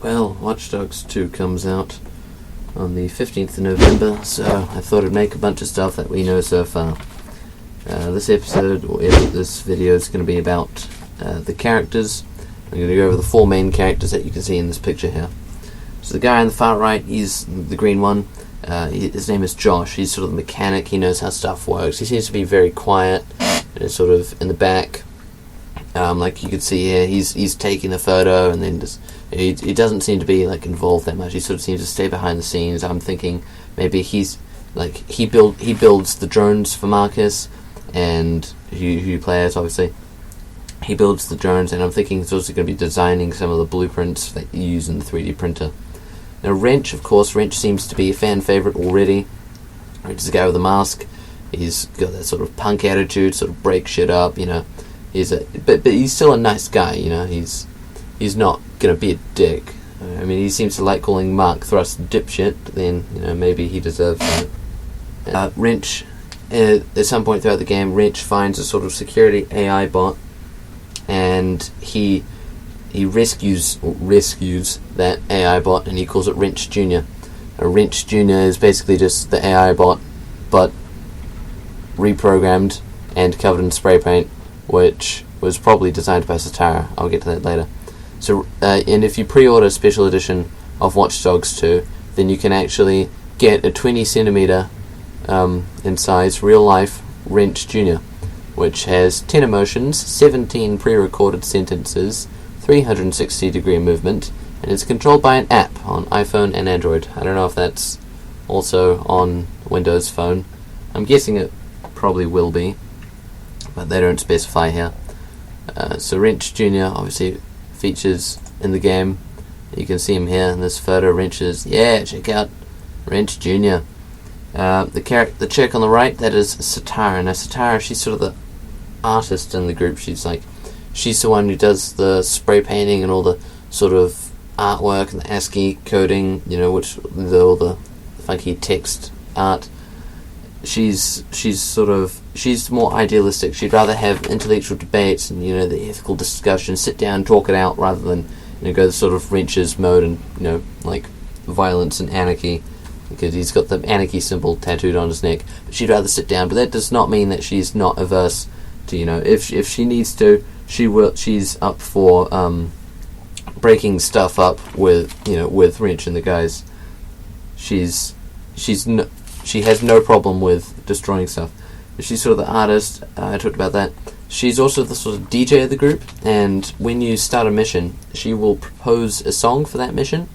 Well, Watch Dogs 2 comes out on the 15th of November, so I thought I'd make a bunch of stuff that we know so far. This episode, or this video, is going to be about the characters. I'm going to go over the four main characters that you can see in this picture here. So the guy on the far right, he's the green one. His name is Josh. He's sort of the mechanic. He knows how stuff works. He seems to be very quiet, and sort of in the back. Like you can see here, he's taking the photo, and then just he doesn't seem to be like involved that much. He sort of seems to stay behind the scenes. I'm thinking maybe he's like he builds the drones for Marcus, and who plays obviously. He builds the drones, and I'm thinking he's also going to be designing some of the blueprints that you use in the 3D printer. Now Wrench, of course, Wrench seems to be a fan favorite already. Wrench is the guy with the mask. He's got that sort of punk attitude, sort of break shit up, you know. But he's still a nice guy, you know. He's not gonna be a dick. I mean, he seems to like calling Mark Thrust dipshit. Then maybe he deserves that. Wrench, at some point throughout the game, Wrench finds a sort of security AI bot, and he rescues that AI bot, and he calls it Wrench Jr. Wrench Jr. is basically just the AI bot, but reprogrammed and covered in spray paint, which was probably designed by Sitara. I'll get to that later. So, and if you pre-order a special edition of Watch Dogs 2, then you can actually get a 20 centimeter in size real-life Wrench Jr., which has 10 emotions, 17 pre-recorded sentences, 360-degree movement, and it's controlled by an app on iPhone and Android. I don't know if that's also on Windows Phone. I'm guessing it probably will be, but they don't specify here. So Wrench Jr. obviously features in the game. You can see him here in this photo. Wrenches, yeah, check out Wrench Jr. The chick on the right, that is Sitara. Now Sitara, she's sort of the artist in the group. She's the one who does the spray painting and all the sort of artwork and the ASCII coding, which all the funky text art. She's more idealistic. She'd rather have intellectual debates and the ethical discussion, sit down, talk it out, rather than go the sort of Wrench's mode and like violence and anarchy, because he's got the anarchy symbol tattooed on his neck. But she'd rather sit down. But that does not mean that she's not averse to if she needs to, she will. She's up for breaking stuff up with Wrench and the guys. She has no problem with destroying stuff. She's sort of the artist. I talked about that. She's also the sort of DJ of the group, and when you start a mission, she will propose a song for that mission.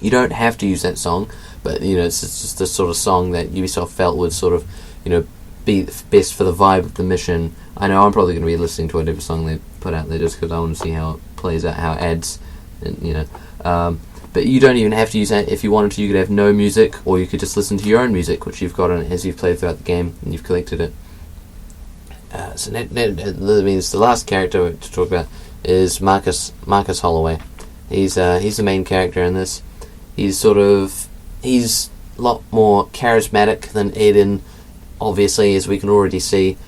You don't have to use that song, but it's just the sort of song that Ubisoft felt would sort of be best for the vibe of the mission. I know I'm probably going to be listening to whatever song they put out there, just because I want to see how it plays out, how it adds, and but you don't even have to use that. If you wanted to, you could have no music, or you could just listen to your own music, which you've got on it as you've played throughout the game and you've collected it. So that means the last character to talk about is Marcus Holloway. He's the main character in this. He's a lot more charismatic than Aiden, obviously, as we can already see.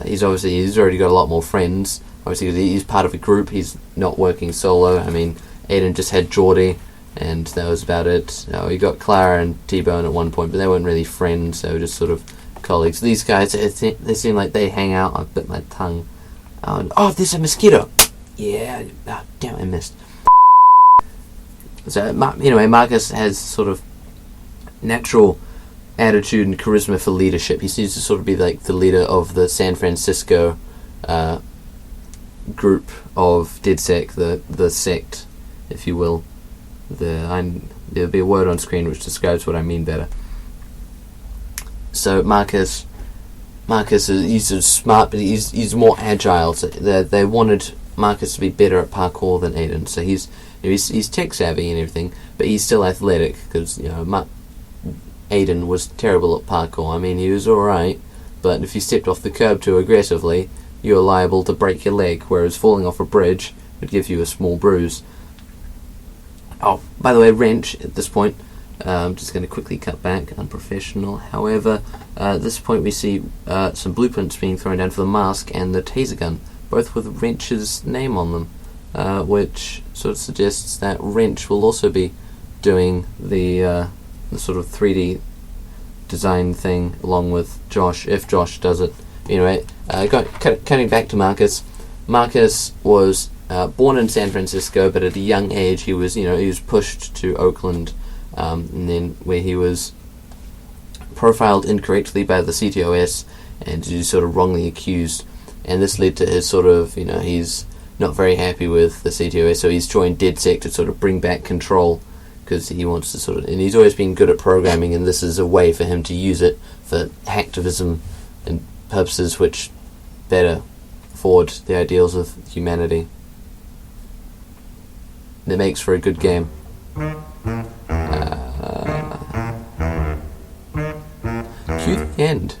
He's already got a lot more friends. Obviously, he's part of a group. He's not working solo. I mean, Aiden just had Geordie, and that was about it. He got Clara and T-Bone at one point, but they weren't really friends. They were just sort of colleagues. These guys, they seem like they hang out. I bit my tongue. Oh, there's a mosquito. Yeah. Oh, damn, I missed. So anyway, Marcus has sort of natural attitude and charisma for leadership. He seems to sort of be like the leader of the San Francisco group of Dedsec, the sect, if you will. There'll be a word on screen which describes what I mean better. So Marcus he's smart, but he's more agile. So they wanted Marcus to be better at parkour than Aiden. So he's tech savvy and everything, but he's still athletic, because Aiden was terrible at parkour. I mean, he was alright, but if you stepped off the curb too aggressively, you were liable to break your leg, whereas falling off a bridge would give you a small bruise. Oh, by the way, Wrench, at this point, I'm just going to quickly cut back, unprofessional. However, at this point we see some blueprints being thrown down for the mask and the taser gun, both with Wrench's name on them. which sort of suggests that Wrench will also be doing the sort of 3D design thing along with Josh, if Josh does it. Anyway, cutting back to Marcus. Marcus was born in San Francisco, but at a young age he was pushed to Oakland, and then where he was profiled incorrectly by the CTOS and he was sort of wrongly accused, and this led to his sort of, he's not very happy with the CTOS, so he's joined Dedsec to sort of bring back control, because he wants to sort of, and he's always been good at programming, and this is a way for him to use it for hacktivism and purposes which better forward the ideals of humanity. That makes for a good game. Cue the end.